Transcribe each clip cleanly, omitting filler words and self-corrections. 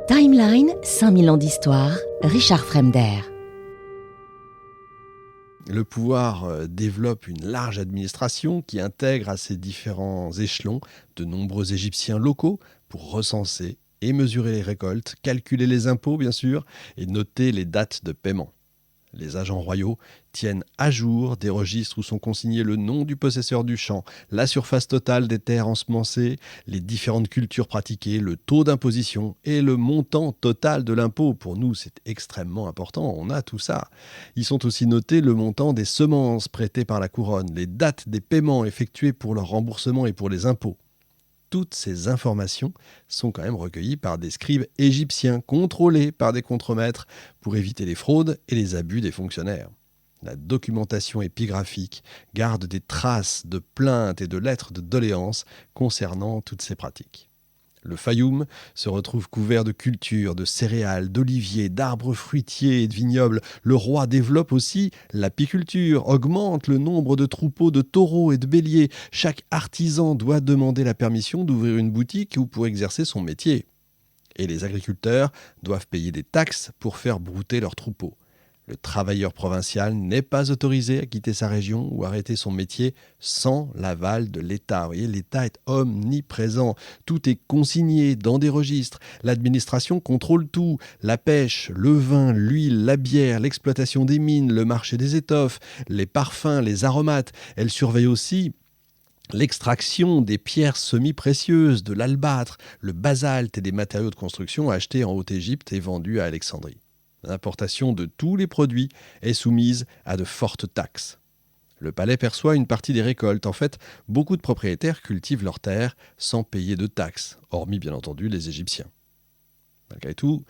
Timeline, 5000 ans d'histoire, Richard Fremder. Le pouvoir développe une large administration qui intègre à ses différents échelons de nombreux Égyptiens locaux pour recenser et mesurer les récoltes, calculer les impôts bien sûr, et noter les dates de paiement. Les agents royaux tiennent à jour des registres où sont consignés le nom du possesseur du champ, la surface totale des terres ensemencées, les différentes cultures pratiquées, le taux d'imposition et le montant total de l'impôt. Pour nous, c'est extrêmement important, on a tout ça. Ils sont aussi notés le montant des semences prêtées par la couronne, les dates des paiements effectués pour leur remboursement et pour les impôts. Toutes ces informations sont quand même recueillies par des scribes égyptiens, contrôlés par des contremaîtres pour éviter les fraudes et les abus des fonctionnaires. La documentation épigraphique garde des traces de plaintes et de lettres de doléances concernant toutes ces pratiques. Le Fayoum se retrouve couvert de cultures, de céréales, d'oliviers, d'arbres fruitiers et de vignobles. Le roi développe aussi l'apiculture, augmente le nombre de troupeaux de taureaux et de béliers. Chaque artisan doit demander la permission d'ouvrir une boutique ou pour exercer son métier. Et les agriculteurs doivent payer des taxes pour faire brouter leurs troupeaux. Le travailleur provincial n'est pas autorisé à quitter sa région ou arrêter son métier sans l'aval de l'État. Vous voyez, l'État est omniprésent. Tout est consigné dans des registres. L'administration contrôle tout. La pêche, le vin, l'huile, la bière, l'exploitation des mines, le marché des étoffes, les parfums, les aromates. Elle surveille aussi l'extraction des pierres semi-précieuses, de l'albâtre, le basalte et des matériaux de construction achetés en Haute-Égypte et vendus à Alexandrie. L'importation de tous les produits est soumise à de fortes taxes. Le palais perçoit une partie des récoltes. En fait, beaucoup de propriétaires cultivent leurs terres sans payer de taxes, hormis bien entendu les Égyptiens. Malgré tout,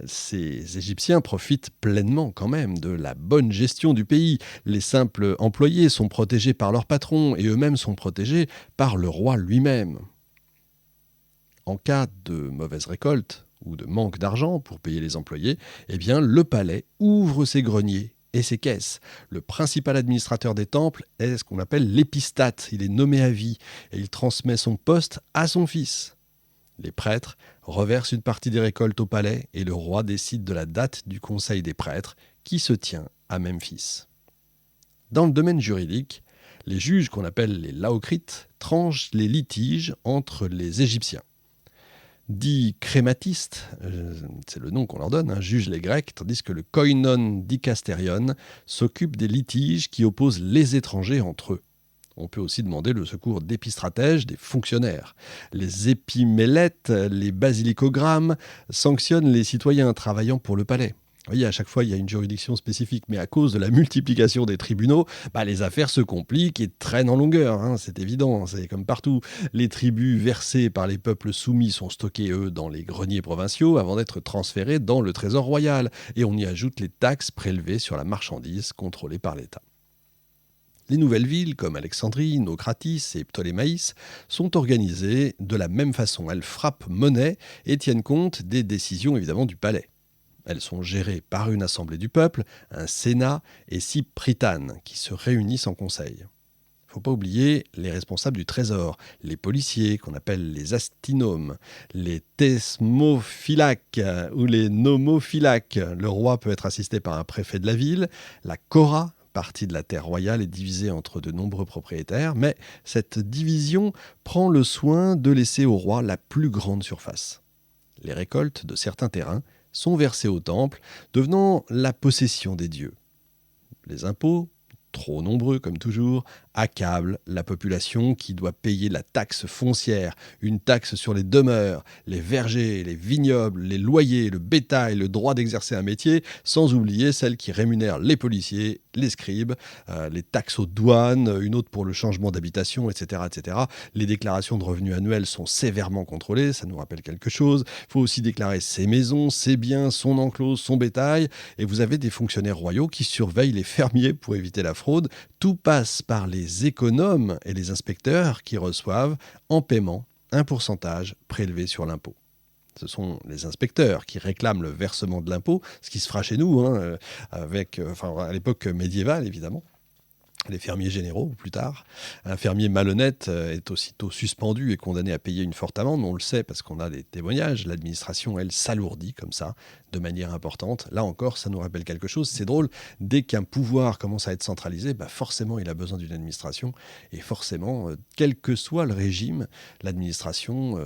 ces Égyptiens profitent pleinement quand même de la bonne gestion du pays. Les simples employés sont protégés par leur patron et eux-mêmes sont protégés par le roi lui-même. En cas de mauvaise récolte, ou de manque d'argent pour payer les employés, eh bien le palais ouvre ses greniers et ses caisses. Le principal administrateur des temples est ce qu'on appelle l'épistate. Il est nommé à vie et il transmet son poste à son fils. Les prêtres reversent une partie des récoltes au palais et le roi décide de la date du conseil des prêtres qui se tient à Memphis. Dans le domaine juridique, les juges qu'on appelle les laocrites tranchent les litiges entre les Égyptiens. Dits crématistes, c'est le nom qu'on leur donne, jugent les Grecs, tandis que le koinon dikasterion s'occupe des litiges qui opposent les étrangers entre eux. On peut aussi demander le secours d'épistratèges, des fonctionnaires. Les épimélètes, les basilicogrammes sanctionnent les citoyens travaillant pour le palais. Vous voyez, à chaque fois, il y a une juridiction spécifique, mais à cause de la multiplication des tribunaux, les affaires se compliquent et traînent en longueur. C'est évident, c'est comme partout. Les tribus versées par les peuples soumis sont stockées, eux, dans les greniers provinciaux avant d'être transférées dans le trésor royal. Et on y ajoute les taxes prélevées sur la marchandise contrôlée par l'État. Les nouvelles villes, comme Alexandrie, Naucratis et Ptolémaïs, sont organisées de la même façon. Elles frappent monnaie et tiennent compte des décisions, évidemment, du palais. Elles sont gérées par une assemblée du peuple, un sénat et 6 pritanes qui se réunissent en conseil. Il ne faut pas oublier les responsables du trésor, les policiers qu'on appelle les astinomes, les thesmophylaques ou les nomophylaques. Le roi peut être assisté par un préfet de la ville, la Kora, partie de la terre royale, est divisée entre de nombreux propriétaires, mais cette division prend le soin de laisser au roi la plus grande surface. Les récoltes de certains terrains sont versés au temple, devenant la possession des dieux. Les impôts, trop nombreux comme toujours, accablent la population qui doit payer la taxe foncière, une taxe sur les demeures, les vergers, les vignobles, les loyers, le bétail, le droit d'exercer un métier, sans oublier celle qui rémunère les policiers, les scribes, les taxes aux douanes, une autre pour le changement d'habitation, etc., etc. Les déclarations de revenus annuels sont sévèrement contrôlées, ça nous rappelle quelque chose. Il faut aussi déclarer ses maisons, ses biens, son enclos, son bétail. Et vous avez des fonctionnaires royaux qui surveillent les fermiers pour éviter la fraude. Tout passe par les économes et les inspecteurs qui reçoivent en paiement un pourcentage prélevé sur l'impôt. Ce sont les inspecteurs qui réclament le versement de l'impôt, ce qui se fera chez nous, à l'époque médiévale évidemment. les fermiers généraux, plus tard. Un fermier malhonnête est aussitôt suspendu et condamné à payer une forte amende. On le sait parce qu'on a des témoignages. L'administration, elle, s'alourdit comme ça, de manière importante. Là encore, ça nous rappelle quelque chose. C'est drôle, dès qu'un pouvoir commence à être centralisé, forcément, il a besoin d'une administration. Et forcément, quel que soit le régime, l'administration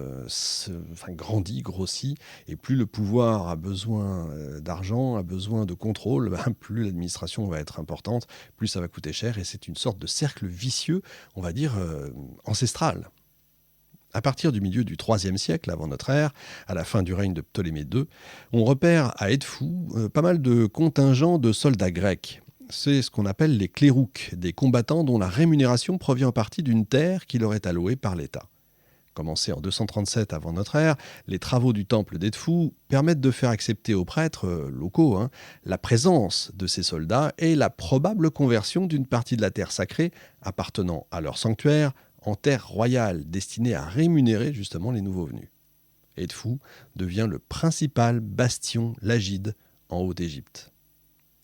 grandit, grossit. Et plus le pouvoir a besoin d'argent, a besoin de contrôle, plus l'administration va être importante, plus ça va coûter cher. Et c'est une sorte de cercle vicieux, on va dire, ancestral. À partir du milieu du IIIe siècle avant notre ère, à la fin du règne de Ptolémée II, on repère à Edfou pas mal de contingents de soldats grecs. C'est ce qu'on appelle les clérouques, des combattants dont la rémunération provient en partie d'une terre qui leur est allouée par l'État. Commencés en 237 avant notre ère, les travaux du temple d'Edfou permettent de faire accepter aux prêtres locaux la présence de ces soldats et la probable conversion d'une partie de la terre sacrée appartenant à leur sanctuaire en terre royale destinée à rémunérer justement les nouveaux venus. Edfou devient le principal bastion lagide en Haute-Égypte.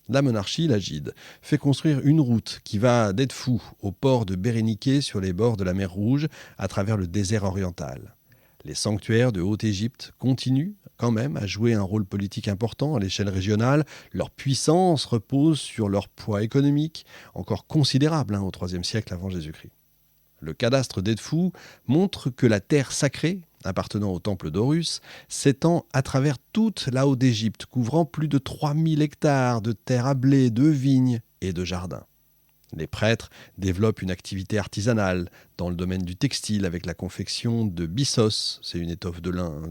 La monarchie lagide fait construire une route qui va d'Edfou au port de Béréniké sur les bords de la mer Rouge à travers le désert oriental. Les sanctuaires de Haute-Égypte continuent quand même à jouer un rôle politique important à l'échelle régionale. Leur puissance repose sur leur poids économique, encore considérable au IIIe siècle avant Jésus-Christ. Le cadastre d'Edfou montre que la terre sacrée, appartenant au temple d'Horus, s'étend à travers toute la Haute-Égypte, couvrant plus de 3000 hectares de terre à blé, de vignes et de jardins. Les prêtres développent une activité artisanale dans le domaine du textile avec la confection de byssos, c'est une étoffe de lin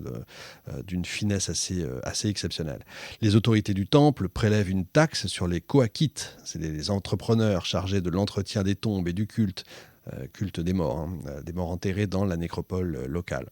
d'une finesse assez exceptionnelle. Les autorités du temple prélèvent une taxe sur les coakites, c'est les entrepreneurs chargés de l'entretien des tombes et du culte des morts enterrés dans la nécropole locale.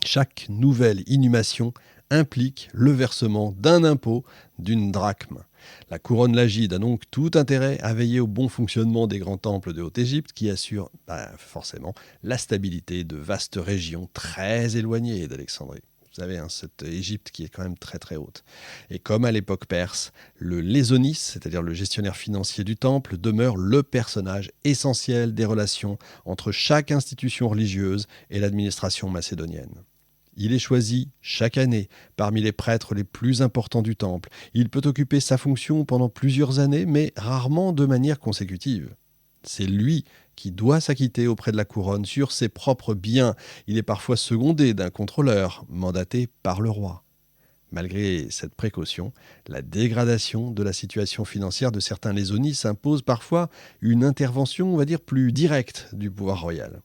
Chaque nouvelle inhumation implique le versement d'un impôt d'une drachme. La couronne lagide a donc tout intérêt à veiller au bon fonctionnement des grands temples de Haute-Égypte qui assurent forcément la stabilité de vastes régions très éloignées d'Alexandrie. Vous savez, cette Égypte qui est quand même très très haute. Et comme à l'époque perse, le lésonis, c'est-à-dire le gestionnaire financier du temple, demeure le personnage essentiel des relations entre chaque institution religieuse et l'administration macédonienne. Il est choisi chaque année parmi les prêtres les plus importants du temple. Il peut occuper sa fonction pendant plusieurs années, mais rarement de manière consécutive. C'est lui qui doit s'acquitter auprès de la couronne sur ses propres biens. Il est parfois secondé d'un contrôleur, mandaté par le roi. Malgré cette précaution, la dégradation de la situation financière de certains lésonis impose parfois une intervention, on va dire, plus directe du pouvoir royal.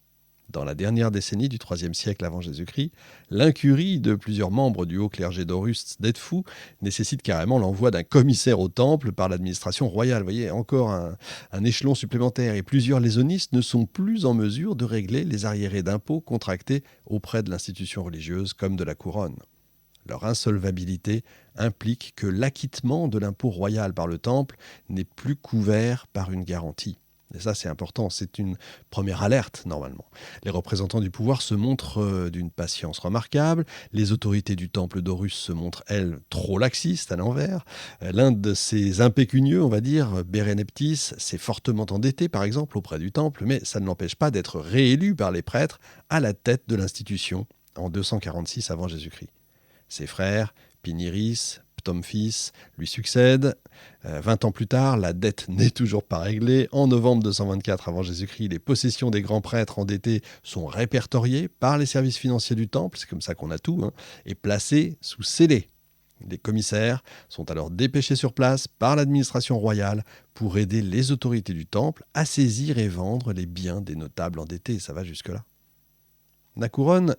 Dans la dernière décennie du IIIe siècle avant Jésus-Christ, l'incurie de plusieurs membres du haut clergé d'Horus d'Edfou nécessite carrément l'envoi d'un commissaire au temple par l'administration royale. Vous voyez, encore un échelon supplémentaire. Et plusieurs lésonistes ne sont plus en mesure de régler les arriérés d'impôts contractés auprès de l'institution religieuse comme de la couronne. Leur insolvabilité implique que l'acquittement de l'impôt royal par le temple n'est plus couvert par une garantie. Et ça, c'est important, c'est une première alerte, normalement. Les représentants du pouvoir se montrent d'une patience remarquable. Les autorités du temple d'Horus se montrent, elles, trop laxistes à l'envers. L'un de ces impécunieux, on va dire, Béréneptis, s'est fortement endetté, par exemple, auprès du temple, mais ça ne l'empêche pas d'être réélu par les prêtres à la tête de l'institution en 246 avant Jésus-Christ. Ses frères, Piniris, Ptomphis, lui succèdent. 20 ans plus tard, la dette n'est toujours pas réglée. En novembre 224 avant Jésus-Christ, les possessions des grands prêtres endettés sont répertoriées par les services financiers du temple, c'est comme ça qu'on a tout, et placées sous scellé. Les commissaires sont alors dépêchés sur place par l'administration royale pour aider les autorités du temple à saisir et vendre les biens des notables endettés. Ça va jusque-là. La couronne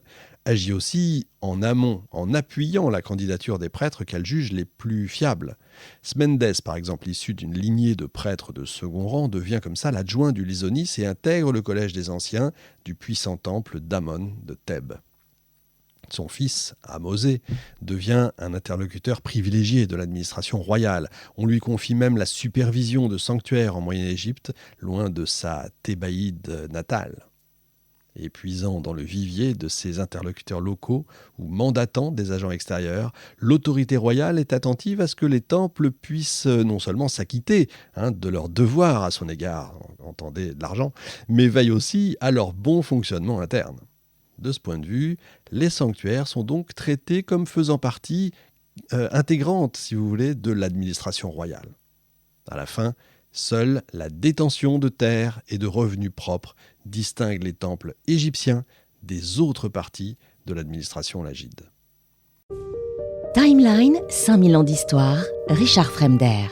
agit aussi en amont, en appuyant la candidature des prêtres qu'elle juge les plus fiables. Smendès, par exemple, issu d'une lignée de prêtres de second rang, devient comme ça l'adjoint du Lysonis et intègre le collège des anciens du puissant temple d'Amon de Thèbes. Son fils, Amosé, devient un interlocuteur privilégié de l'administration royale. On lui confie même la supervision de sanctuaires en Moyenne-Égypte, loin de sa Thébaïde natale. Et puisant dans le vivier de ses interlocuteurs locaux ou mandatant des agents extérieurs, l'autorité royale est attentive à ce que les temples puissent non seulement s'acquitter de leurs devoirs à son égard, entendez de l'argent, mais veille aussi à leur bon fonctionnement interne. De ce point de vue, les sanctuaires sont donc traités comme faisant partie intégrante, si vous voulez, de l'administration royale. À la fin, seule la détention de terres et de revenus propres distingue les temples égyptiens des autres parties de l'administration lagide. Timeline, 5000 ans d'histoire, Richard Fremder.